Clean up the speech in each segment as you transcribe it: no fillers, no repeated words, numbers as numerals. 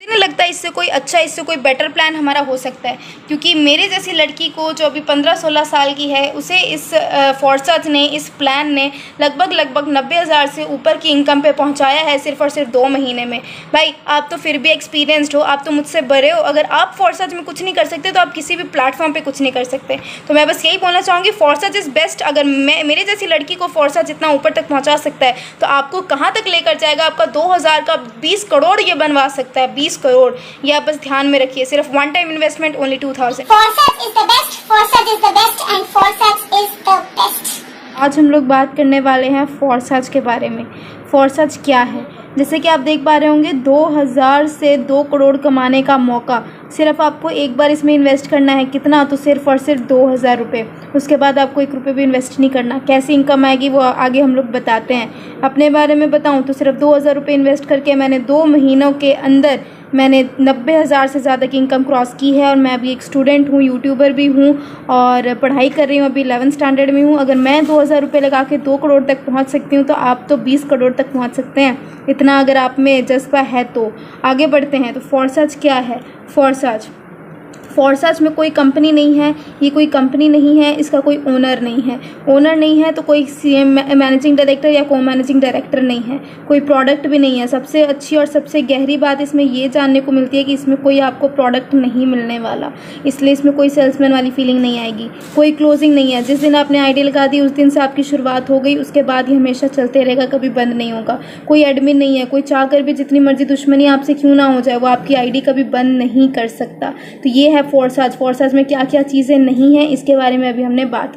नहीं लगता इससे कोई अच्छा, इससे कोई बेटर प्लान हमारा हो सकता है, क्योंकि मेरे जैसी लड़की को जो अभी 15-16 साल की है, उसे इस फोर्सज ने, इस प्लान ने लगभग 90,000 से ऊपर की इनकम पे पहुंचाया है सिर्फ और सिर्फ 2 महीने में। भाई आप तो फिर भी एक्सपीरियंस्ड हो, आप तो मुझसे बड़े हो, अगर आप फोर्सज में कुछ नहीं कर सकते तो आप किसी भी प्लेटफॉर्म पर कुछ नहीं कर सकते। तो मैं बस यही बोलना चाहूँगी, फोर्सज इज़ बेस्ट। अगर मेरे जैसी लड़की को फोर्सज इतना ऊपर तक पहुँचा सकता है तो आपको कहाँ तक लेकर जाएगा? आपका 2000 का 20 करोड़ ये बनवा सकता है, 20 करोड़। ये आप बस ध्यान में रखिए, सिर्फ one time investment, only 2000। Forsage is the best, Forsage is the best and Forsage is the best। आज हम लोग बात करने वाले हैं फोर्सज के बारे में। फोर्सज क्या है? जैसे कि आप देख पा रहे होंगे, 2000 से 2 करोड़ कमाने का मौका। सिर्फ आपको एक बार इसमें इन्वेस्ट करना है, कितना? तो सिर्फ और सिर्फ 2000 रुपये। उसके बाद आपको 1 रुपये भी इन्वेस्ट नहीं करना। कैसी इनकम आएगी वो आगे हम लोग बताते हैं। अपने बारे में बताऊं तो सिर्फ 2000 रुपये इन्वेस्ट करके मैंने 2 महीनों के अंदर मैंने 90,000 से ज़्यादा की इनकम क्रॉस की है। और मैं अभी एक स्टूडेंट हूँ, यूट्यूबर भी हूँ और पढ़ाई कर रही हूँ, अभी 11th स्टैंडर्ड में हूँ। अगर मैं 2000 रुपये लगा के 2 करोड़ तक पहुँच सकती हूँ तो आप तो 20 करोड़ तक पहुँच सकते हैं। इतना अगर आप में जज्बा है तो आगे बढ़ते हैं। तो फोर्सज क्या है? फोर्सज में कोई कंपनी नहीं है, ये कोई कंपनी नहीं है, इसका कोई ओनर नहीं है। ओनर नहीं है तो कोई सीएम, मैनेजिंग डायरेक्टर या को मैनेजिंग डायरेक्टर नहीं है, कोई प्रोडक्ट भी नहीं है। सबसे अच्छी और सबसे गहरी बात इसमें ये जानने को मिलती है कि इसमें कोई आपको प्रोडक्ट नहीं मिलने वाला, इसलिए इसमें कोई सेल्समैन वाली फीलिंग नहीं आएगी। कोई क्लोजिंग नहीं है, जिस दिन आपने आईडी लगा दी उस दिन से आपकी शुरुआत हो गई, उसके बाद ये हमेशा चलते रहेगा, कभी बंद नहीं होगा। कोई एडमिन नहीं है, कोई चाह कर भी जितनी मर्जी दुश्मनी आपसे क्यों ना हो जाए, वो आपकी आईडी कभी बंद नहीं कर सकता। तो ये है फोर्सज में क्या क्या चीज़ें नहीं हैं इसके बारे में अभी हमने बात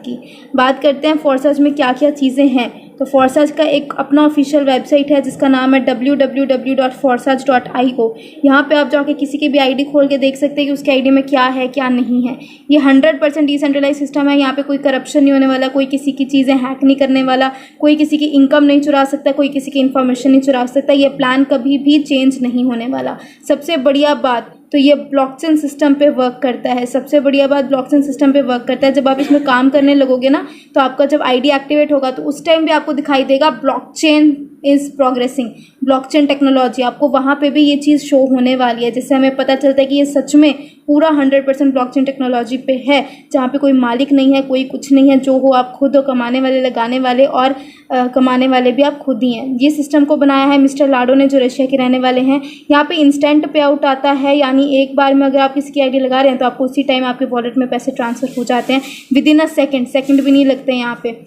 करते हैं। फोर्सज में क्या क्या चीज़ें हैं। तो फोर्सज का एक अपना ऑफिशियल वेबसाइट है जिसका नाम है www.forsage.io। यहाँ पे आप जाके किसी की भी आईडी खोल के देख सकते हैं कि उसकी आईडी में क्या है क्या नहीं है। ये 100% डिसेंट्रलाइज सिस्टम है। यहाँ पे कोई करप्शन नहीं होने वाला, कोई किसी की चीज़ें हैक नहीं करने वाला, कोई किसी की इनकम नहीं चुरा सकता, कोई किसी की इन्फॉर्मेशन नहीं चुरा सकता। ये प्लान कभी भी चेंज नहीं होने वाला। सबसे बढ़िया बात तो ये ब्लॉकचेन सिस्टम पे वर्क करता है। सबसे बढ़िया बात ब्लॉकचेन सिस्टम पे वर्क करता है। जब आप इसमें काम करने लगोगे ना तो आपका जब आईडी एक्टिवेट होगा तो उस टाइम भी आपको दिखाई देगा blockchain is progressing, blockchain technology. आपको वहाँ पे भी ये चीज़ शो होने वाली है, जिससे हमें पता चलता है कि ये सच में पूरा 100% ब्लॉकचेन टेक्नोलॉजी पे है, जहाँ पे कोई मालिक नहीं है, कोई कुछ नहीं है। जो हो आप खुद हो, कमाने वाले, लगाने वाले और कमाने वाले भी आप खुद ही हैं। ये सिस्टम को बनाया है मिस्टर लाडो ने, जो रशिया के रहने वाले हैं। यहाँ पे इंस्टेंट पे आउट आता है, यानी एक बार में अगर आप किसी की आईडी लगा रहे हैं तो आपको उसी टाइम आपके वॉलेट में पैसे ट्रांसफ़र हो जाते हैं, विदिन अ सेकंड भी नहीं लगते हैं यहाँ पे।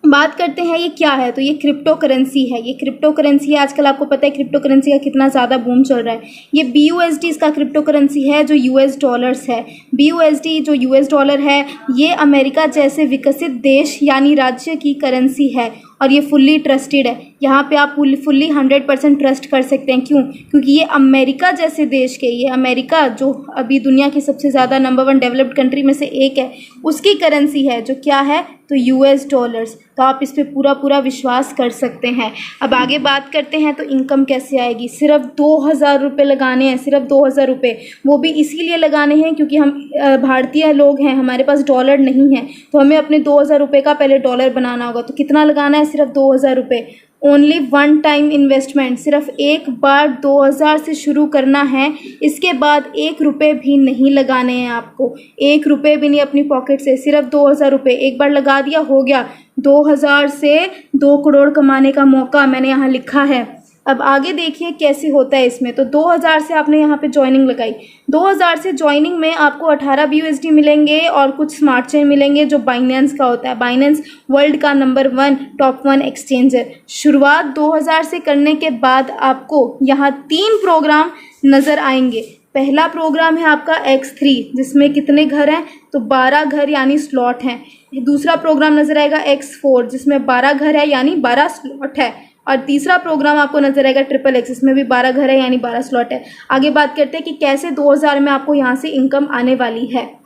बात करते हैं ये क्या है। तो ये क्रिप्टो करेंसी है। ये क्रिप्टो करेंसी है। आजकल आपको पता है क्रिप्टो करेंसी का कितना ज़्यादा बूम चल रहा है। ये BUSD इसका क्रिप्टो करेंसी है, जो US डॉलर्स है। BUSD जो US डॉलर है, ये अमेरिका जैसे विकसित देश यानी राज्य की करेंसी है और ये फुल्ली ट्रस्टेड है। यहाँ पे आप फुल्ली 100% ट्रस्ट कर सकते हैं। क्यों? क्योंकि ये अमेरिका जैसे देश के, ये अमेरिका जो अभी दुनिया की सबसे ज़्यादा नंबर 1 डेवलप्ड कंट्री में से एक है, उसकी करेंसी है, जो क्या है तो US डॉलर्स। तो आप इस पर पूरा विश्वास कर सकते हैं। अब आगे बात करते हैं तो इनकम कैसे आएगी। सिर्फ 2000 रुपये लगाने हैं, सिर्फ 2000 रुपये। वो भी इसीलिए लगाने हैं क्योंकि हम भारतीय लोग हैं, हमारे पास डॉलर नहीं है, तो हमें अपने 2000 रुपये का पहले डॉलर बनाना होगा। तो कितना लगाना है? सिर्फ 2000 रुपये। ओनली वन टाइम इन्वेस्टमेंट, सिर्फ एक बार 2000 से शुरू करना है। इसके बाद 1 रुपये भी नहीं लगाने हैं आपको, 1 रुपये भी नहीं अपनी पॉकेट से, सिर्फ 2000 रुपये। एक बार लगा दिया, हो गया। 2000 से 2 करोड़ कमाने का मौका मैंने यहाँ लिखा है। अब आगे देखिए कैसे होता है इसमें। तो 2000 से आपने यहाँ पे ज्वाइनिंग लगाई। 2000 से ज्वाइनिंग में आपको 18 BUSD मिलेंगे और कुछ स्मार्ट चेन मिलेंगे जो बाइनेंस का होता है। बाइनेंस वर्ल्ड का नंबर 1 टॉप 1 एक्सचेंज है। शुरुआत 2000 से करने के बाद आपको यहाँ 3 प्रोग्राम नज़र आएंगे। पहला प्रोग्राम है आपका X3, जिसमें कितने घर हैं तो 12 घर यानी स्लॉट हैं। दूसरा प्रोग्राम नज़र आएगा X4, जिसमें 12 घर है यानी 12 स्लॉट है। और तीसरा प्रोग्राम आपको नजर आएगा XXX, इसमें भी 12 घर है यानी 12 स्लॉट है। आगे बात करते हैं कि कैसे 2000 में आपको यहाँ से इनकम आने वाली है।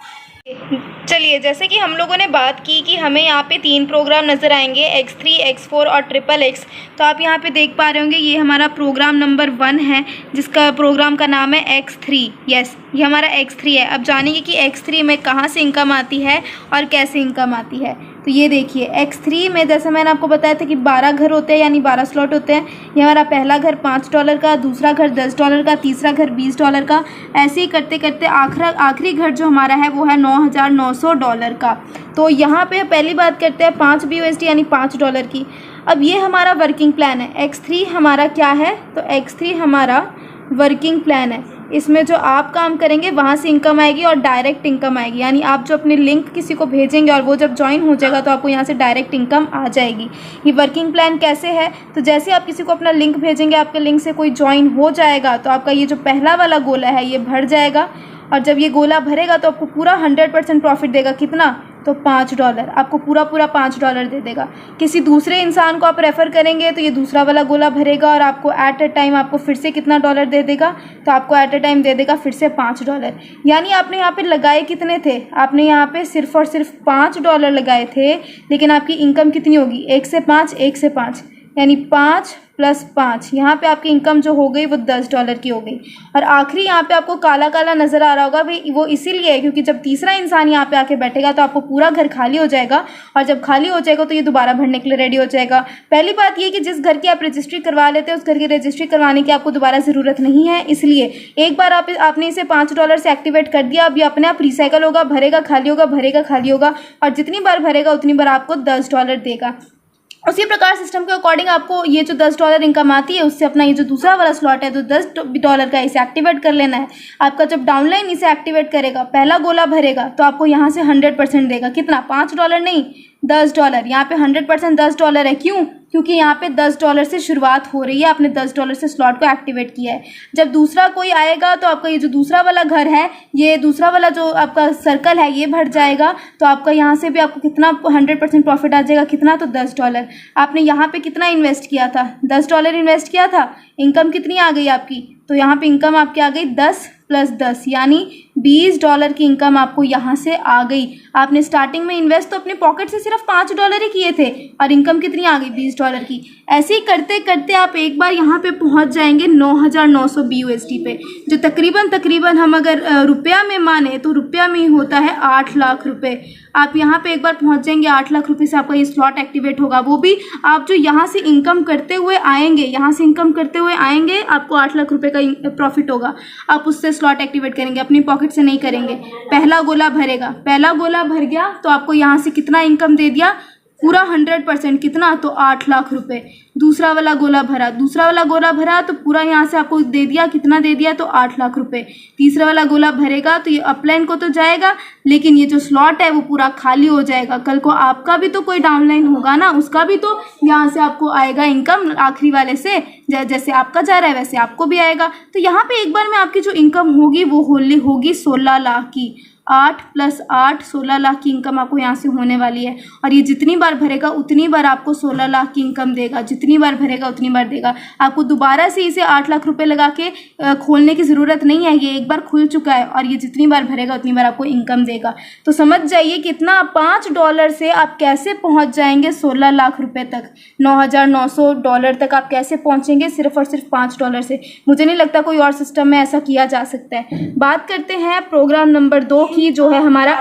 चलिए, जैसे कि हम लोगों ने बात की कि हमें यहाँ पे 3 प्रोग्राम नज़र आएंगे, X3, X4 और XXX। तो आप यहाँ पे देख पा रहे होंगे ये हमारा प्रोग्राम नंबर 1 है, जिसका प्रोग्राम का नाम है X3। यस, ये हमारा X3 है। अब जानेंगे कि X3 में कहाँ से इनकम आती है और कैसे इनकम आती है। तो ये देखिए X3 में जैसे मैंने आपको बताया था कि 12 घर होते हैं, यानी 12 स्लॉट होते हैं। ये हमारा पहला घर $5 का, दूसरा घर $10 का, तीसरा घर $20 का, ऐसे ही करते करते आखिरी घर जो हमारा है वो है $9,900 का। तो यहाँ पे पहली बात करते हैं 5 BUSD यानी $5 की। अब ये हमारा वर्किंग प्लान है। X3 हमारा क्या है, तो X3 हमारा वर्किंग प्लान है। इसमें जो आप काम करेंगे वहाँ से इनकम आएगी और डायरेक्ट इनकम आएगी, यानी आप जो अपने लिंक किसी को भेजेंगे और वो जब ज्वाइन हो जाएगा तो आपको यहाँ से डायरेक्ट इनकम आ जाएगी। ये वर्किंग प्लान कैसे है, तो जैसे आप किसी को अपना लिंक भेजेंगे, आपके लिंक से कोई ज्वाइन हो जाएगा तो आपका ये जो पहला वाला गोला है ये भर जाएगा, और जब ये गोला भरेगा तो आपको पूरा 100% प्रॉफिट देगा। कितना, तो $5 आपको पूरा $5 दे देगा। किसी दूसरे इंसान को आप रेफ़र करेंगे तो ये दूसरा वाला गोला भरेगा और आपको एट अ टाइम आपको फिर से कितना डॉलर दे देगा, तो आपको एट अ टाइम दे देगा फिर से $5। यानी आपने यहाँ पे लगाए कितने थे, आपने यहाँ पे सिर्फ और सिर्फ $5 लगाए थे, लेकिन आपकी इनकम कितनी होगी, 1 से 5 यानी 5 + 5, यहाँ पे आपकी इनकम जो हो गई वो $10 की हो गई। और आखिरी यहाँ पे आपको काला काला नज़र आ रहा होगा भाई, वो इसीलिए है क्योंकि जब तीसरा इंसान यहाँ पे आके बैठेगा तो आपको पूरा घर खाली हो जाएगा, और जब खाली हो जाएगा तो ये दोबारा भरने के लिए रेडी हो जाएगा। पहली बात ये कि जिस घर की आप रजिस्ट्री करवा लेते हैं उस घर की रजिस्ट्री करवाने की आपको दोबारा ज़रूरत नहीं है, इसलिए एक बार आपने इसे $5 से एक्टिवेट कर दिया, अब ये अपने आप रिसाइकल होगा, भरेगा खाली होगा, भरेगा खाली होगा, और जितनी बार भरेगा उतनी बार आपको $10 देगा। उसी प्रकार सिस्टम के अकॉर्डिंग आपको ये जो $10 इनकम आती है उससे अपना ये जो दूसरा वाला स्लॉट है तो $10 का इसे एक्टिवेट कर लेना है। आपका जब डाउनलाइन इसे एक्टिवेट करेगा, पहला गोला भरेगा तो आपको यहाँ से 100% देगा। कितना, $5 नहीं, $10। यहाँ पे 100% $10 है। क्यों, क्योंकि यहाँ पे $10 से शुरुआत हो रही है, आपने $10 से स्लॉट को एक्टिवेट किया है। जब दूसरा कोई आएगा तो आपका ये जो दूसरा वाला घर है, ये दूसरा वाला जो आपका सर्कल है ये भर जाएगा, तो आपका यहाँ से भी आपको कितना 100% प्रॉफिट आ जाएगा। कितना, तो $10। आपने यहाँ पे कितना इन्वेस्ट किया था, $10 इन्वेस्ट किया था, इनकम कितनी आ गई आपकी, तो यहाँ पे इनकम आपकी आ गई 10 + 10 यानी $20 की इनकम आपको यहाँ से आ गई। आपने स्टार्टिंग में इन्वेस्ट तो अपने पॉकेट से सिर्फ $5 ही किए थे और इनकम कितनी आ गई, $20 की। ऐसे ही करते करते आप एक बार यहाँ पे पहुँच जाएंगे 9,900 BUSD पे, जो तकरीबन हम अगर रुपया में माने तो रुपया में ही होता है 8 लाख रुपए। आप यहाँ पे एक बार पहुँच जाएंगे, 8 लाख रुपए से आपका ये स्लॉट एक्टिवेट होगा। वो भी आप जो यहाँ से इनकम करते हुए आएंगे, आपको 8 लाख रुपए का प्रॉफिट होगा। आप उससे स्लॉट एक्टिवेट करेंगे, अपनी पॉकेट से नहीं करेंगे। पहला गोला भरेगा, पहला गोला भर गया तो आपको यहाँ से कितना इनकम दे दिया, पूरा 100%। कितना, तो 8 लाख रुपए। दूसरा वाला गोला भरा तो पूरा यहाँ से आपको दे दिया, कितना दे दिया, तो 8 लाख रुपए। तीसरा वाला गोला भरेगा तो ये अपलाइन को तो जाएगा, लेकिन ये जो स्लॉट है वो पूरा खाली हो जाएगा। कल को आपका भी तो कोई डाउनलाइन होगा ना, उसका भी तो यहाँ से आपको आएगा इनकम आखिरी वाले से, जैसे आपका जा रहा है वैसे आपको भी आएगा। तो यहाँ पे एक बार में आपकी जो इनकम होगी वो होगी 16 लाख की। 8 + 8 16 लाख की इनकम आपको यहाँ से होने वाली है, और ये जितनी बार भरेगा उतनी बार आपको 16 लाख की इनकम देगा। जितनी बार भरेगा उतनी बार देगा। आपको दोबारा से इसे 8 लाख रुपए लगा के खोलने की ज़रूरत नहीं है, ये एक बार खुल चुका है और ये जितनी बार भरेगा उतनी बार आपको इनकम देगा। तो समझ जाइए कितना, $5 से आप कैसे पहुँच जाएंगे 16 लाख रुपये तक, $9,900 तक आप कैसे पहुँचेंगे सिर्फ और सिर्फ $5 से। मुझे नहीं लगता कोई और सिस्टम में ऐसा किया जा सकता है। बात करते हैं प्रोग्राम नंबर 2 की, जो है हमारा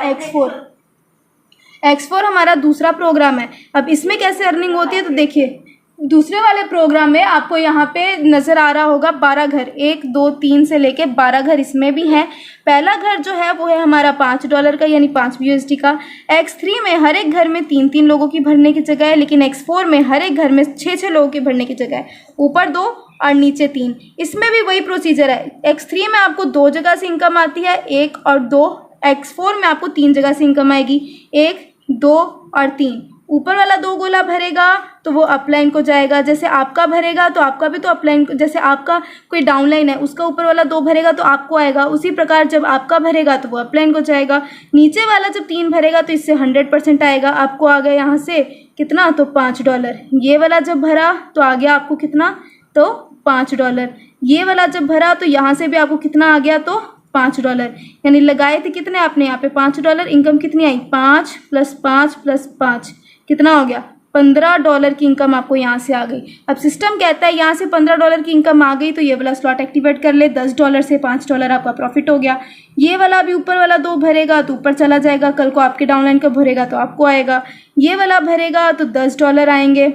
X4 हमारा दूसरा प्रोग्राम है। अब इसमें कैसे अर्निंग होती है, तो देखिए दूसरे वाले प्रोग्राम में आपको यहाँ पे नज़र आ रहा होगा 12 घर, 1 2 3 से लेके 12 घर इसमें भी हैं। पहला घर जो है वो है हमारा $5 का यानी 5 BUSD का। X3 में हर एक घर में 3-3 लोगों की भरने की जगह है, लेकिन X4 में हर एक घर में 6-6 लोगों की भरने की जगह है, ऊपर 2 और नीचे 3। इसमें भी वही प्रोसीजर है। X3 में आपको 2 जगह से इनकम आती है, 1 और 2। X4 में आपको 3 जगह से इनकम आएगी, 1 2 और 3। ऊपर वाला 2 गोला भरेगा तो वो अपलाइन को जाएगा, जैसे आपका भरेगा तो आपका भी तो अपलाइन, जैसे आपका कोई डाउनलाइन है उसका ऊपर वाला 2 भरेगा तो आपको आएगा, उसी प्रकार जब आपका भरेगा तो वो अपलाइन को जाएगा। नीचे वाला जब 3 भरेगा तो इससे 100% आएगा, आपको आ गया यहाँ से कितना, तो $5। ये वाला जब भरा तो आ गया आपको कितना, तो $5। ये वाला जब भरा तो यहाँ से भी आपको कितना आ गया, तो $5। यानी लगाए थे कितने आपने यहाँ पे $5, इनकम कितनी आई, 5 + 5 + 5 कितना हो गया, $15 की इनकम आपको यहाँ से आ गई। अब सिस्टम कहता है यहाँ से $15 की इनकम आ गई तो ये वाला स्लॉट एक्टिवेट कर ले, $10 से $5 आपका प्रॉफिट हो गया। ये वाला अभी ऊपर वाला 2 भरेगा तो ऊपर चला जाएगा, कल को आपके डाउनलाइन का भरेगा तो आपको आएगा। ये वाला भरेगा तो $10 आएंगे,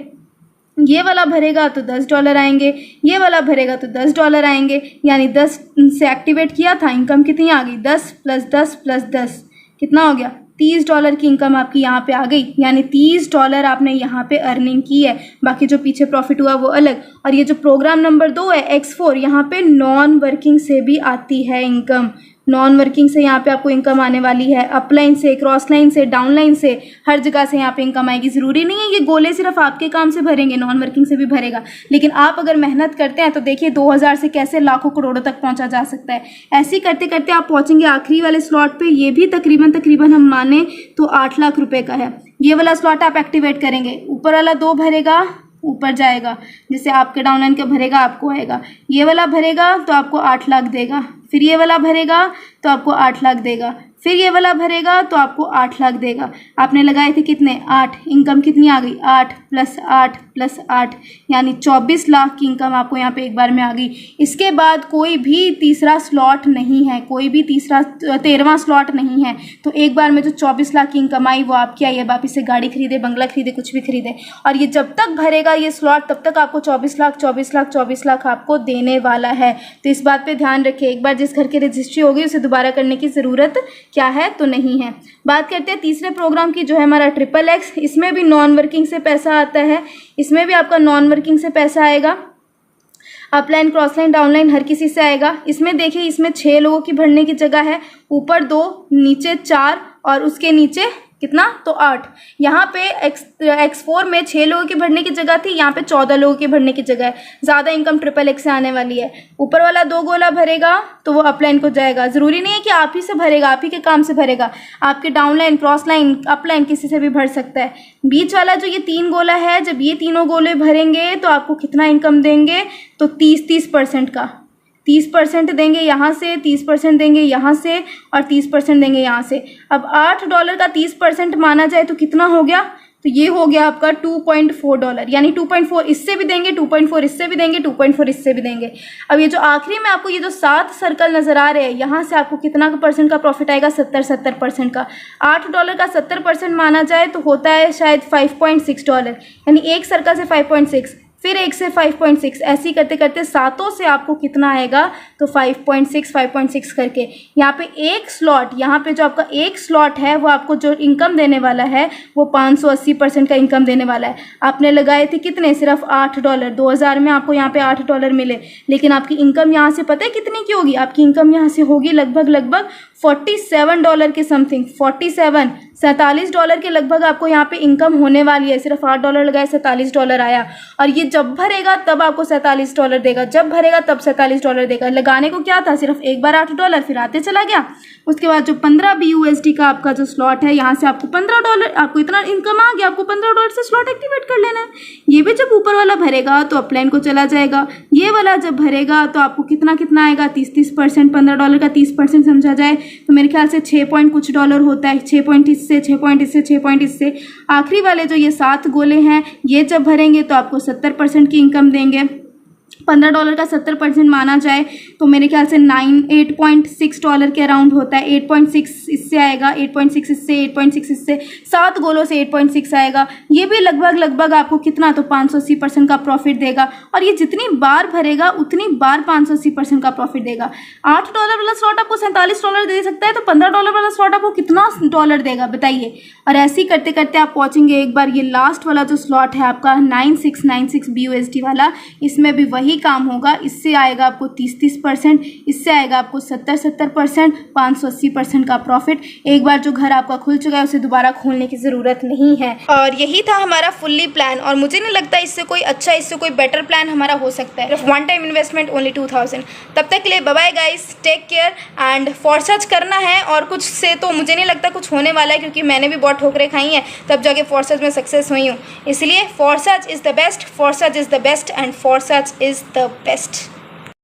ये वाला भरेगा तो $10 आएंगे, ये वाला भरेगा तो $10 आएंगे। यानी 10 से एक्टिवेट किया था, इनकम कितनी आ गई, 10 + 10 + 10 कितना हो गया, $30 की इनकम आपकी यहाँ पे आ गई। यानी $30 आपने यहाँ पे अर्निंग की है, बाकी जो पीछे प्रॉफिट हुआ वो अलग। और ये जो प्रोग्राम नंबर 2 है X4, यहाँ पे नॉन वर्किंग से भी आती है इनकम। नॉन वर्किंग से यहाँ पे आपको इनकम आने वाली है, अपलाइन से, क्रॉस लाइन से, डाउनलाइन से, हर जगह से यहाँ पे इनकम आएगी। ज़रूरी नहीं है ये गोले सिर्फ आपके काम से भरेंगे, नॉन वर्किंग से भी भरेगा। लेकिन आप अगर मेहनत करते हैं तो देखिए 2000 से कैसे लाखों करोड़ों तक पहुँचा जा सकता है। ऐसे ही करते करते आप पहुँचेंगे आखिरी वाले स्लॉट पे। ये भी तकरीबन हम माने तो 8 लाख रुपए का है। ये वाला स्लॉट आप एक्टिवेट करेंगे, ऊपर वाला 2 भरेगा ऊपर जाएगा, जैसे आपके डाउनलाइन का भरेगा आपको आएगा। ये वाला भरेगा तो आपको 8 लाख देगा, फिर ये वाला भरेगा तो आपको 8 लाख देगा, फिर ये वाला भरेगा तो आपको 8 लाख देगा। आपने लगाए थे कितने, 8। इनकम कितनी आ गई, 8 + 8 + 8 यानी 24 लाख की इनकम आपको यहाँ पे एक बार में आ गई। इसके बाद कोई भी तीसरा स्लॉट नहीं है, कोई भी 13वां स्लॉट नहीं है। तो एक बार में जो 24 लाख की इनकम आई वो आपकी आई। अब आप इससे गाड़ी खरीदे, बंगला खरीदे, कुछ भी खरीदे, और ये जब तक भरेगा ये स्लॉट तब तक आपको 24 लाख आपको देने वाला है। तो इस बात पे ध्यान रखिए, एक बार जिस घर की रजिस्ट्री होगी उसे दोबारा करने की ज़रूरत क्या है तो नहीं है। बात करते हैं तीसरे प्रोग्राम की, जो है हमारा XXX। इसमें भी नॉन वर्किंग से पैसा आता है, इसमें भी आपका नॉन वर्किंग से पैसा आएगा। अपलाइन, क्रॉस लाइन, डाउनलाइन हर किसी से आएगा। इसमें देखिए, इसमें 6 लोगों की भरने की जगह है, ऊपर 2, नीचे 4 और उसके नीचे कितना तो 8। यहाँ पे X4 में 6 लोगों की भरने की जगह थी, यहाँ पे 14 लोगों की भरने की जगह है। ज़्यादा इनकम XXX से आने वाली है। ऊपर वाला 2 गोला भरेगा तो वो अपलाइन को जाएगा। ज़रूरी नहीं है कि आप ही से भरेगा, आप ही के काम से भरेगा, आपके डाउनलाइन, क्रॉस लाइन, अपलाइन किसी से भी भर सकता है। बीच वाला जो ये 3 गोला है, जब ये तीनों गोले भरेंगे तो आपको कितना इनकम देंगे तो 30% का 30% देंगे यहाँ से, 30% देंगे यहाँ से और 30% देंगे यहाँ से। अब $8 का 30% माना जाए तो कितना हो गया, तो ये हो गया आपका $2.4। यानी 2.4 इससे भी देंगे, 2.4 इससे भी देंगे, 2.4 इससे भी देंगे। अब ये जो आखिरी में आपको ये जो 7 सर्कल नज़र आ रहे हैं, यहाँ से आपको कितना % का प्रॉफिट आएगा, 70% का। $8 का 70% माना जाए तो होता है शायद $5.6। यानी एक सर्कल से 5.6, फिर एक से 5.6, ऐसे ही करते करते 7 से आपको कितना आएगा तो 5.6 करके। यहाँ पे एक स्लॉट, यहाँ पे जो आपका एक स्लॉट है वो आपको जो इनकम देने वाला है वो 580% का इनकम देने वाला है। आपने लगाए थे कितने, सिर्फ $8। 2000 में आपको यहाँ पे $8 मिले, लेकिन आपकी इनकम यहाँ से पता है कितनी की होगी, आपकी इनकम यहाँ से होगी लगभग $47 के समथिंग। 47 के लगभग आपको यहाँ पे इनकम होने वाली है। सिर्फ $8 लगाए, $47 आया। और ये जब भरेगा तब आपको $47 देगा, जब भरेगा तब $47 देगा। लगाने को क्या था, सिर्फ एक बार $8, फिर आते चला गया। उसके बाद जो 15 BUSD का आपका जो स्लॉट है, यहाँ से आपको $15, आपको इतना इनकम आ गया, आपको $15 से स्लॉट एक्टिवेट कर लेना है। ये भी जब ऊपर वाला भरेगा तो अपलाइन को चला जाएगा। ये वाला जब भरेगा तो आपको कितना आएगा, 30%। $15 का 30% समझा जाए तो मेरे ख्याल से 6 पॉइंट कुछ डॉलर होता है। 6 पॉइंट इससे, 6 पॉइंट इससे, 6 पॉइंट इससे। आखिरी वाले जो ये 7 गोले हैं, ये जब भरेंगे तो आपको 70% की इनकम देंगे। $15 का 70% माना जाए तो मेरे ख्याल से $8.6 के अराउंड होता है। 8.6 इससे आएगा, 8.6 इससे, 8.6 इससे, 7 गोलों से 8.6 आएगा। ये भी लगभग आपको कितना तो 580% का प्रॉफिट देगा। और ये जितनी बार भरेगा उतनी बार 580% का प्रॉफिट देगा। $8 वाला स्लॉट आपको $47 दे सकता है, तो $15 वाला स्लॉट आपको कितना डॉलर देगा बताइए। और ऐसे ही करते करते आप पहुँचेंगे एक बार ये लास्ट वाला जो स्लॉट है आपका 9696 BUSD वाला, इसमें भी वही काम होगा। इससे आएगा आपको 30%, इससे आएगा आपको 70%, 580% का प्रॉफिट। एक बार जो घर आपका खुल चुका है उसे दोबारा खोलने की ज़रूरत नहीं है। और यही था हमारा फुल्ली प्लान, और मुझे नहीं लगता इससे कोई अच्छा, इससे कोई बेटर प्लान हमारा हो सकता है। One time investment only 2000। तब तक के लिए bye bye guys, take care and for search करना है। और कुछ से तो मुझे नहीं लगता कुछ होने वाला है, क्योंकि मैंने भी बहुत ठोकरें खाई हैं तब जाके फॉर सर्च में सक्सेस हुई हूँ। इसलिए for search is the best, for search is the best and for search is the best।